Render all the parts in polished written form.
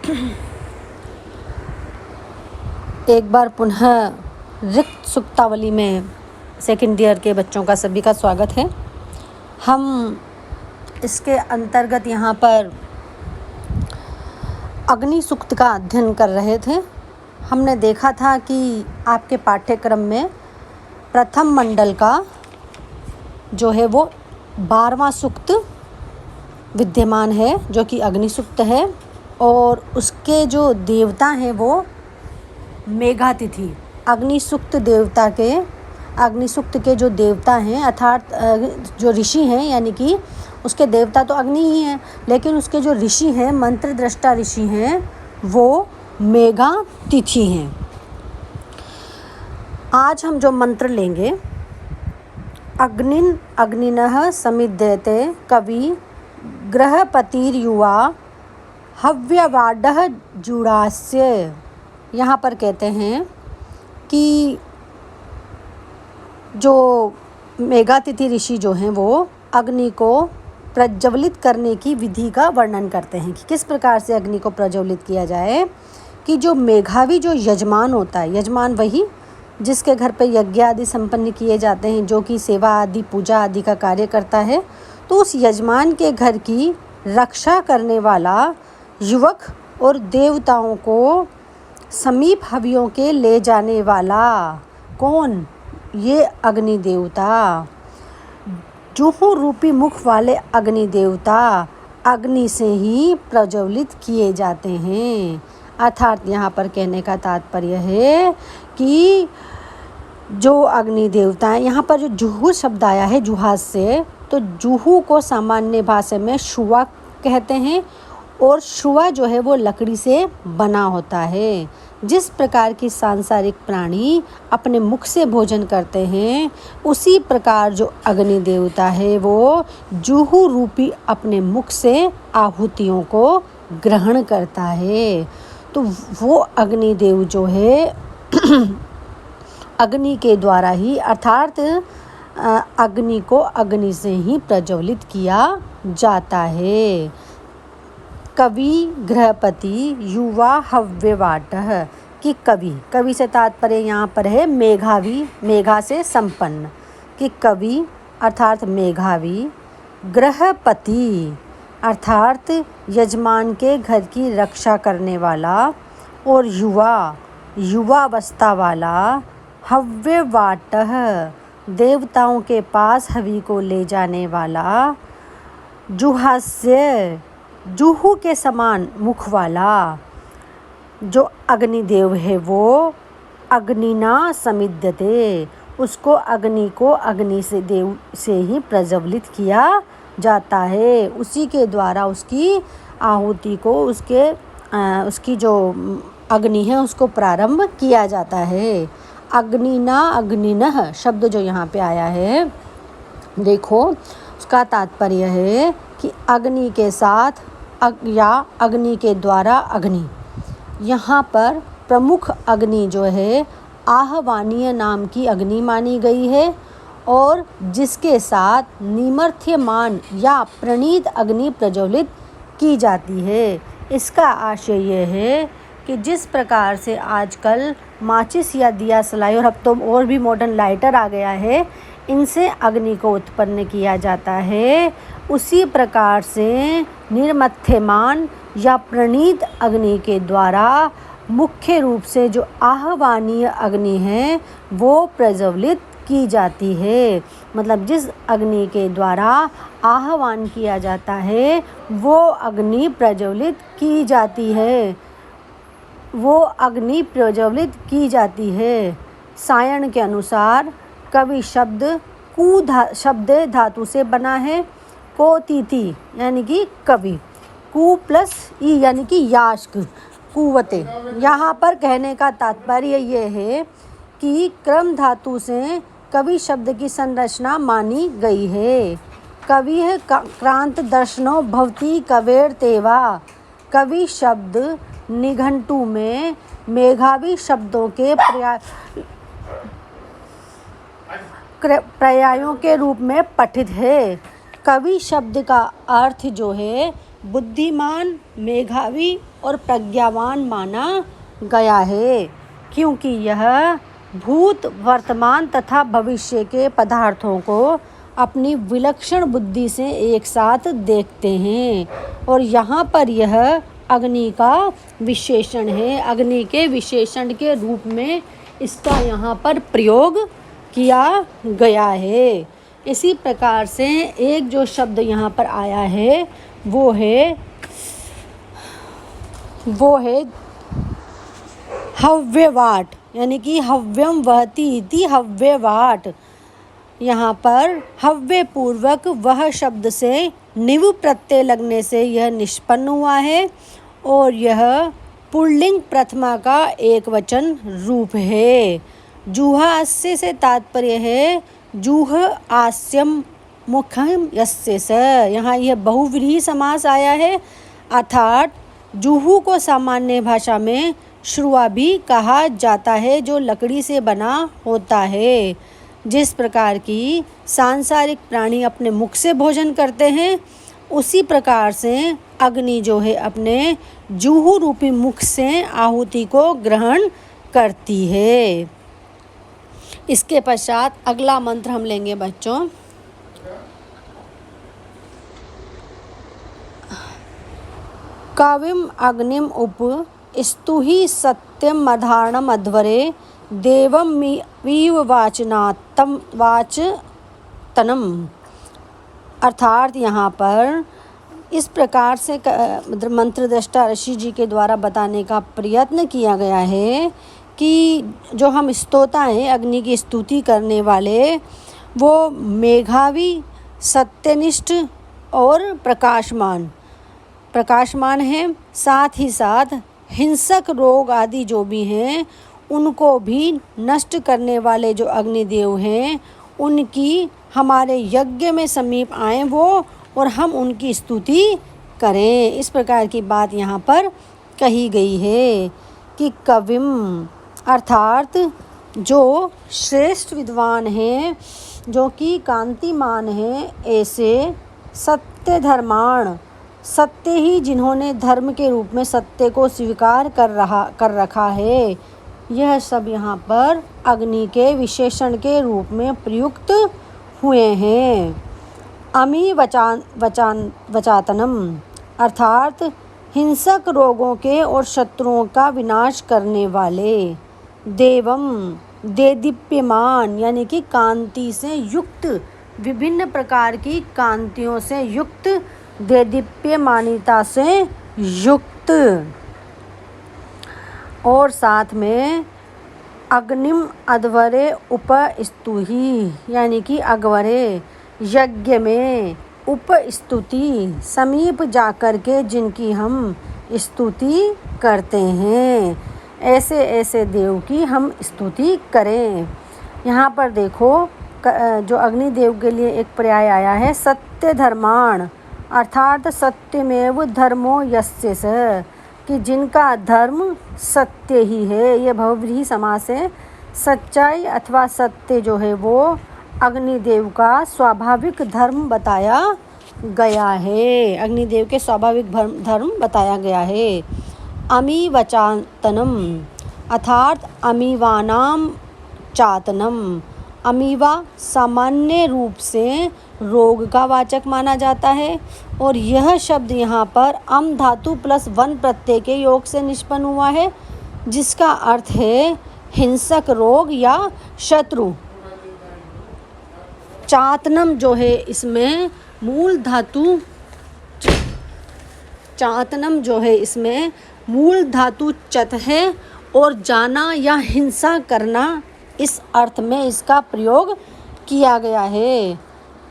एक बार पुनः रिक्त सुक्तावली में सेकंड ईयर के बच्चों का सभी का स्वागत है। हम इसके अंतर्गत यहाँ पर अग्नि सूक्त का अध्ययन कर रहे थे। हमने देखा था कि आपके पाठ्यक्रम में प्रथम मंडल का जो है वो 12वां सूक्त विद्यमान है, जो कि अग्नि सूक्त है, और उसके जो देवता हैं वो मेघातिथि। अग्नि सूक्त के जो देवता हैं अर्थात जो ऋषि हैं, यानी कि उसके देवता तो अग्नि ही हैं, लेकिन उसके जो ऋषि हैं, मंत्र दृष्टा ऋषि हैं, वो मेघातिथि हैं। आज हम जो मंत्र लेंगे, अग्निन अग्निनः समिध्यते कवि गृहपतिर्युवा हव्यवाडः जुड़ास्य। यहाँ पर कहते हैं कि जो मेघातिथि ऋषि जो हैं वो अग्नि को प्रज्वलित करने की विधि का वर्णन करते हैं कि किस प्रकार से अग्नि को प्रज्वलित किया जाए। कि जो मेघावी जो यजमान होता है, यजमान वही जिसके घर पे यज्ञ आदि संपन्न किए जाते हैं, जो कि सेवा आदि पूजा आदि का कार्य करता है, तो उस यजमान के घर की रक्षा करने वाला युवक और देवताओं को समीप हवियों के ले जाने वाला कौन? ये अग्नि देवता। जुहू रूपी मुख वाले अग्नि देवता अग्नि से ही प्रज्वलित किए जाते हैं। अर्थात यहाँ पर कहने का तात्पर्य है कि जो अग्नि देवता है, यहाँ पर जो जुहू शब्द आया है जुहास से, तो जुहू को सामान्य भाषा में शुआ कहते हैं, और शुआ जो है वो लकड़ी से बना होता है। जिस प्रकार की सांसारिक प्राणी अपने मुख से भोजन करते हैं, उसी प्रकार जो अग्नि देवता है वो जुहू रूपी अपने मुख से आहुतियों को ग्रहण करता है। तो वो अग्निदेव जो है अग्नि के द्वारा ही, अर्थात अग्नि को अग्नि से ही प्रज्वलित किया जाता है। कवि गृहपति युवा हव्यवाटः कि कवि से तात्पर्य यहाँ पर है मेघावी, मेघा से संपन्न, कि कवि अर्थात मेघावी, गृहपति अर्थात यजमान के घर की रक्षा करने वाला, और युवावस्था वाला, हव्यवाटः देवताओं के पास हवि को ले जाने वाला, जुहास्य जुहू के समान मुख वाला जो अग्निदेव है वो अग्निना समिध्यते, उसको अग्नि को अग्नि से देव से ही प्रज्वलित किया जाता है। उसी के द्वारा उसकी आहुति को उसकी जो अग्नि है उसको प्रारंभ किया जाता है। अग्निना अग्निनः शब्द जो यहाँ पे आया है, देखो उसका तात्पर्य है कि अग्नि के साथ या अग्नि के द्वारा अग्नि। यहाँ पर प्रमुख अग्नि जो है आहवानीय नाम की अग्नि मानी गई है, और जिसके साथ निमर्थ्यमान या प्रणीत अग्नि प्रज्वलित की जाती है। इसका आशय यह है कि जिस प्रकार से आजकल माचिस या दिया सलाई, और अब तो और भी मॉडर्न लाइटर आ गया है, इनसे अग्नि को उत्पन्न किया जाता है, उसी प्रकार से निर्मथ्यमान या प्रणीत अग्नि के द्वारा मुख्य रूप से जो आहवानीय अग्नि है वो प्रज्वलित की जाती है। मतलब जिस अग्नि के द्वारा आह्वान किया जाता है वो अग्नि प्रज्वलित की जाती है, वो अग्नि प्रज्वलित की जाती है। सायण के अनुसार कवि शब्द शब्द धातु से बना है, कोतीति यानी कि कवि, कु प्लस ई यानी कि यास्क, कुवते। यहाँ पर कहने का तात्पर्य ये है कि क्रम धातु से कवि शब्द की संरचना मानी गई है। कवि है क्रांत दर्शनो भवती कवेर तेवा। कवि शब्द निघंटु में मेघावी शब्दों के पर्यायों के रूप में पठित है। कवि शब्द का अर्थ जो है बुद्धिमान, मेधावी और प्रज्ञावान माना गया है, क्योंकि यह भूत, वर्तमान तथा भविष्य के पदार्थों को अपनी विलक्षण बुद्धि से एक साथ देखते हैं। और यहाँ पर यह अग्नि का विशेषण है, अग्नि के विशेषण के रूप में इसका यहाँ पर प्रयोग किया गया है। इसी प्रकार से एक जो शब्द यहाँ पर आया है वो है हव्यवाट, यानी कि हव्यम वहति इति हव्यवाट। यहाँ पर हव्य पूर्वक वह शब्द से निव प्रत्यय लगने से यह निष्पन्न हुआ है और यह पुल्लिंग प्रथमा का एक वचन रूप है। जूहास्य से तात्पर्य है जूह आस्यम मुखम यस्य स। यहाँ यह बहुव्रीहि समास आया है, अर्थात जूहू को सामान्य भाषा में श्रुआ भी कहा जाता है, जो लकड़ी से बना होता है। जिस प्रकार की सांसारिक प्राणी अपने मुख से भोजन करते हैं, उसी प्रकार से अग्नि जो है अपने जूहू रूपी मुख से आहुति को ग्रहण करती है। इसके पश्चात अगला मंत्र हम लेंगे बच्चों। कविम अग्निम उप स्तुहि सत्यम मधारणम अध्वरे देवम वीव वाचनात्तम वाचतनम। अर्थात यहाँ पर इस प्रकार से मंत्र दृष्टा ऋषि जी के द्वारा बताने का प्रयत्न किया गया है कि जो हम स्तोता हैं, अग्नि की स्तुति करने वाले, वो मेघावी, सत्यनिष्ठ और प्रकाशमान हैं। साथ ही साथ हिंसक रोग आदि जो भी हैं उनको भी नष्ट करने वाले जो अग्निदेव हैं, उनकी हमारे यज्ञ में समीप आए वो और हम उनकी स्तुति करें। इस प्रकार की बात यहाँ पर कही गई है कि कविम अर्थात जो श्रेष्ठ विद्वान हैं, जो कि कांतिमान हैं, ऐसे सत्य धर्माण, सत्य ही जिन्होंने धर्म के रूप में सत्य को स्वीकार कर रखा है, यह सब यहाँ पर अग्नि के विशेषण के रूप में प्रयुक्त हुए हैं। अमी वचातनम अर्थात हिंसक रोगों के और शत्रुओं का विनाश करने वाले। देवम देदीप्यमान यानी कि कांति से युक्त, विभिन्न प्रकार की कांतियों से युक्त, देदीप्यमानिता से युक्त। और साथ में अग्निम अध्वरे उपस्तुहि यानी कि अगवरे, यज्ञ में, उपस्तुति समीप जाकर के जिनकी हम स्तुति करते हैं, ऐसे ऐसे देव की हम स्तुति करें। यहाँ पर देखो जो अग्निदेव के लिए एक पर्याय आया है सत्य धर्माण, अर्थात सत्यमेव धर्मो यस्य स, कि जिनका धर्म सत्य ही है। यह बहुव्रीहि समास है। सच्चाई अथवा सत्य जो है वो अग्निदेव का स्वाभाविक धर्म बताया गया है, अग्निदेव के स्वाभाविक धर्म बताया गया है। अमी वचातनम अर्थात अमीवानाम चातनम। अमीवा सामान्य रूप से रोग का वाचक माना जाता है और यह शब्द यहाँ पर अम धातु प्लस वन प्रत्यय के योग से निष्पन्न हुआ है, जिसका अर्थ है हिंसक रोग या शत्रु। चातनम जो है इसमें मूल धातु, चातनम जो है इसमें मूल धातु चत है और जाना या हिंसा करना, इस अर्थ में इसका प्रयोग किया गया है।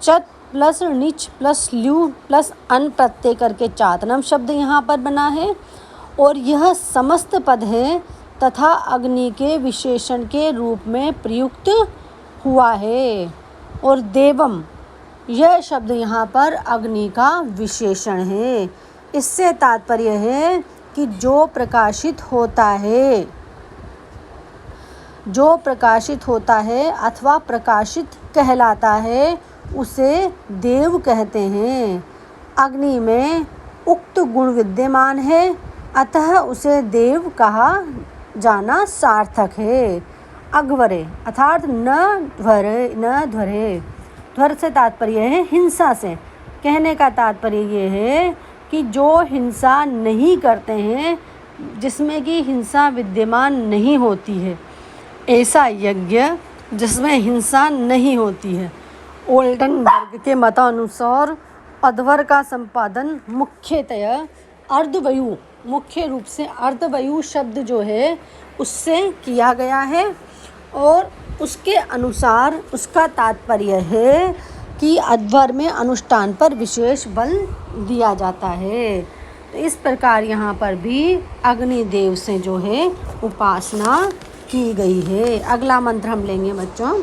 चत प्लस नीच प्लस ल्यू प्लस अन प्रत्यय करके चातनम शब्द यहाँ पर बना है और यह समस्त पद है तथा अग्नि के विशेषण के रूप में प्रयुक्त हुआ है। और देवम यह शब्द यहाँ पर अग्नि का विशेषण है। इससे तात्पर्य है कि जो प्रकाशित होता है, जो प्रकाशित होता है अथवा प्रकाशित कहलाता है, उसे देव कहते हैं। अग्नि में उक्त गुण विद्यमान है, अतः उसे देव कहा जाना सार्थक है। अघवरे अर्थात न ध्वरे। ध्वर से तात्पर्य है हिंसा से। कहने का तात्पर्य ये है कि जो हिंसा नहीं करते हैं, जिसमें कि हिंसा विद्यमान नहीं होती है, ऐसा यज्ञ जिसमें हिंसा नहीं होती है। ओल्डनबर्ग के मतानुसार अध्वर का संपादन मुख्यतः अर्धवायु, मुख्य रूप से अर्धवायु शब्द जो है उससे किया गया है, और उसके अनुसार उसका तात्पर्य है कि अध्वर में अनुष्ठान पर विशेष बल दिया जाता है। तो इस प्रकार यहाँ पर भी अग्निदेव से जो है उपासना की गई है। अगला मंत्र हम लेंगे बच्चों।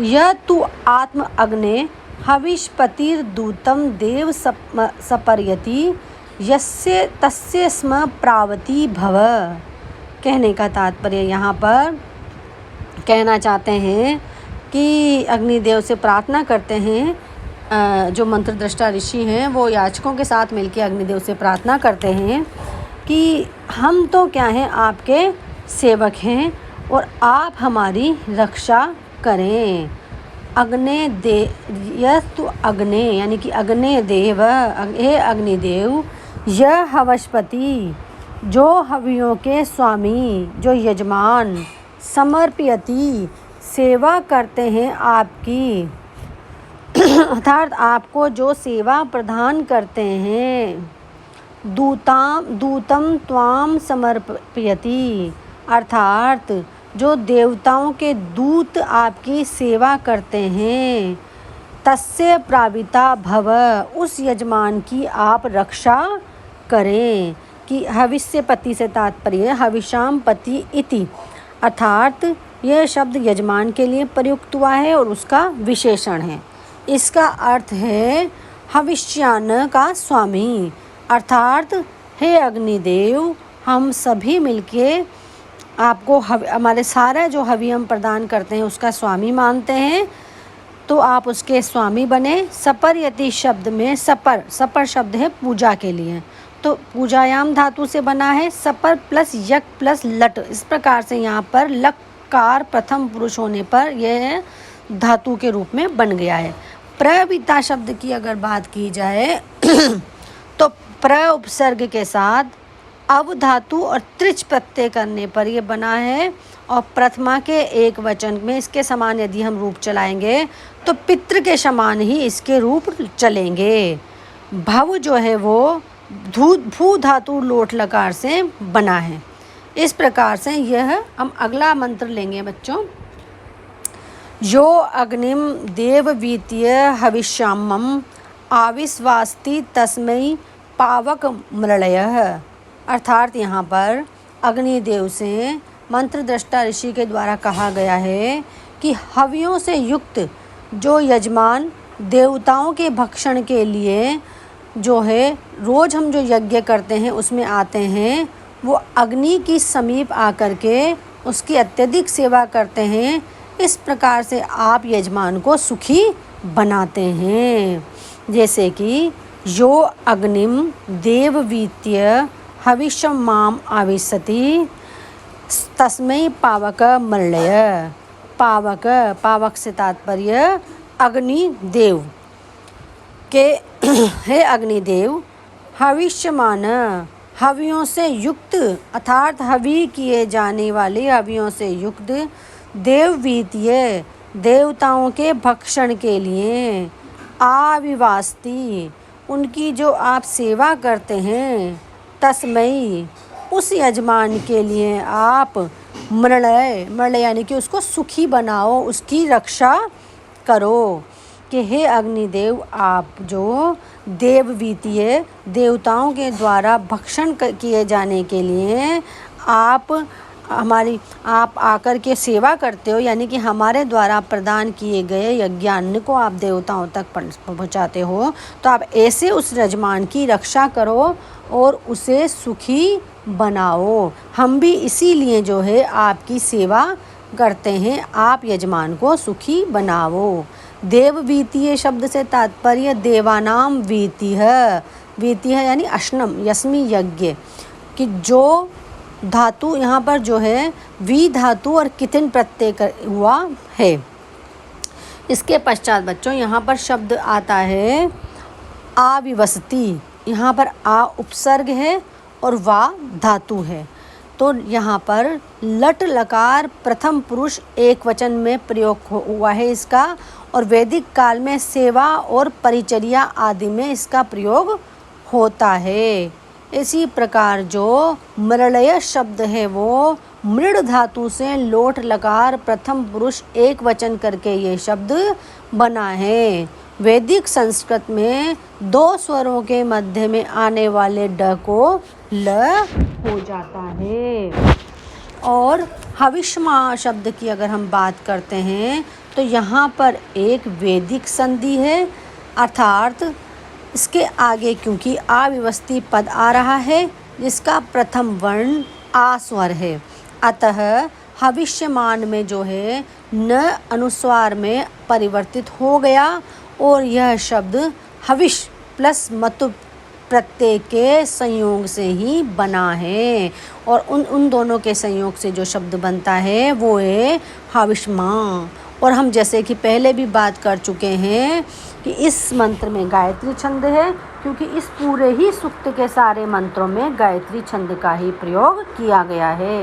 यह तु आत्म अग्ने हविष्पतिर्दूतं देव सपर्यति यस्य तस्य स्म प्रावती भव। कहने का तात्पर्य यहाँ पर कहना चाहते हैं कि अग्निदेव से प्रार्थना करते हैं, जो मंत्र दृष्टा ऋषि हैं वो याचकों के साथ मिलकर अग्निदेव से प्रार्थना करते हैं कि हम तो क्या हैं, आपके सेवक हैं और आप हमारी रक्षा करें। अग्ने देव अग्ने यानी कि अग्ने देव, हे अग्निदेव, यह हवशपति जो हवियों के स्वामी, जो यजमान, समर्पयति सेवा करते हैं आपकी, अर्थात आपको जो सेवा प्रदान करते हैं, दूतम त्वाम समर्पयति, अर्थात जो देवताओं के दूत आपकी सेवा करते हैं, तस्य प्राविता भव, उस यजमान की आप रक्षा करें। कि हविष्यपति से तात्पर्य हविषाम पति इति, अर्थात यह शब्द यजमान के लिए प्रयुक्त हुआ है और उसका विशेषण है। इसका अर्थ है हविष्यान्न का स्वामी, अर्थात हे अग्निदेव, हम सभी मिलके आपको हमारे सारे जो हवि हम प्रदान करते हैं उसका स्वामी मानते हैं, तो आप उसके स्वामी बने। सपर्यति शब्द में सपर शब्द है पूजा के लिए, तो पूजायाम धातु से बना है, सपर प्लस यक प्लस लट, इस प्रकार से यहाँ पर लकार प्रथम पुरुष होने पर यह धातु के रूप में बन गया है। प्रविता शब्द की अगर बात की जाए तो प्र उपसर्ग के साथ अव धातु और त्रिच प्रत्यय करने पर यह बना है, और प्रथमा के एक वचन में इसके समान यदि हम रूप चलाएंगे तो पितृ के समान ही इसके रूप चलेंगे। भव जो है वो भू धातु लोट लकार से बना है। इस प्रकार से यह हम अगला मंत्र लेंगे बच्चों। यो अग्निम देववीत्य हविष्यामम आविश्वास्ति तस्मै पावक मृळयः, अर्थात यहाँ पर अग्निदेव से मंत्र दृष्टा ऋषि के द्वारा कहा गया है कि हवियों से युक्त जो यजमान देवताओं के भक्षण के लिए जो है रोज़ हम जो यज्ञ करते हैं उसमें आते हैं, वो अग्नि की समीप आकर के उसकी अत्यधिक सेवा करते हैं। इस प्रकार से आप यजमान को सुखी बनाते हैं। जैसे कि यो अग्निम देववीत्य हविष्यम माम आविशति तस्मै पावक मृळय। पावक से तात्पर्य अग्निदेव के हे अग्निदेव, हविष्यमान हवियों से युक्त, अर्थात हवि किए जाने वाले हवियों से युक्त, देववीत्य देवताओं के भक्षण के लिए, आविवास्ति उनकी जो आप सेवा करते हैं, तस्मै उस यजमान के लिए आप मृळय यानी कि उसको सुखी बनाओ, उसकी रक्षा करो। कि हे अग्निदेव, आप जो देववीतीय देवताओं के द्वारा भक्षण किए जाने के लिए आप आकर के सेवा करते हो, यानी कि हमारे द्वारा प्रदान किए गए यज्ञान्न को आप देवताओं तक पहुंचाते हो, तो आप ऐसे उस यजमान की रक्षा करो और उसे सुखी बनाओ। हम भी इसीलिए जो है आपकी सेवा करते हैं, आप यजमान को सुखी बनाओ। देववीतीय शब्द से तात्पर्य देवानाम वीतिह, वीतिह यानी अश्नम यस्मि यज्ञ, कि जो धातु यहाँ पर जो है वी धातु और कितिन प्रत्यय हुआ है। इसके पश्चात बच्चों यहाँ पर शब्द आता है आविवसति। यहाँ पर आ उपसर्ग है और वा धातु है, तो यहाँ पर लट लकार प्रथम पुरुष एक वचन में प्रयोग हुआ है इसका, और वैदिक काल में सेवा और परिचर्या आदि में इसका प्रयोग होता है। इसी प्रकार जो मृलय शब्द है वो मृड धातु से लोट लकार प्रथम पुरुष एक वचन करके ये शब्द बना है। वैदिक संस्कृत में दो स्वरों के मध्य में आने वाले ड को ल हो जाता है। और हविष्मा शब्द की अगर हम बात करते हैं तो यहाँ पर एक वैदिक संधि है, अर्थात इसके आगे क्योंकि अव्यवस्थी पद आ रहा है जिसका प्रथम वर्ण आ स्वर है, अतः हविष्यमान में जो है न अनुस्वार में परिवर्तित हो गया और यह शब्द हविष प्लस मतु प्रत्यय के संयोग से ही बना है, और उन दोनों के संयोग से जो शब्द बनता है वो है हविष्मा। और हम जैसे कि पहले भी बात कर चुके हैं कि इस मंत्र में गायत्री छंद है, क्योंकि इस पूरे ही सूक्त के सारे मंत्रों में गायत्री छंद का ही प्रयोग किया गया है।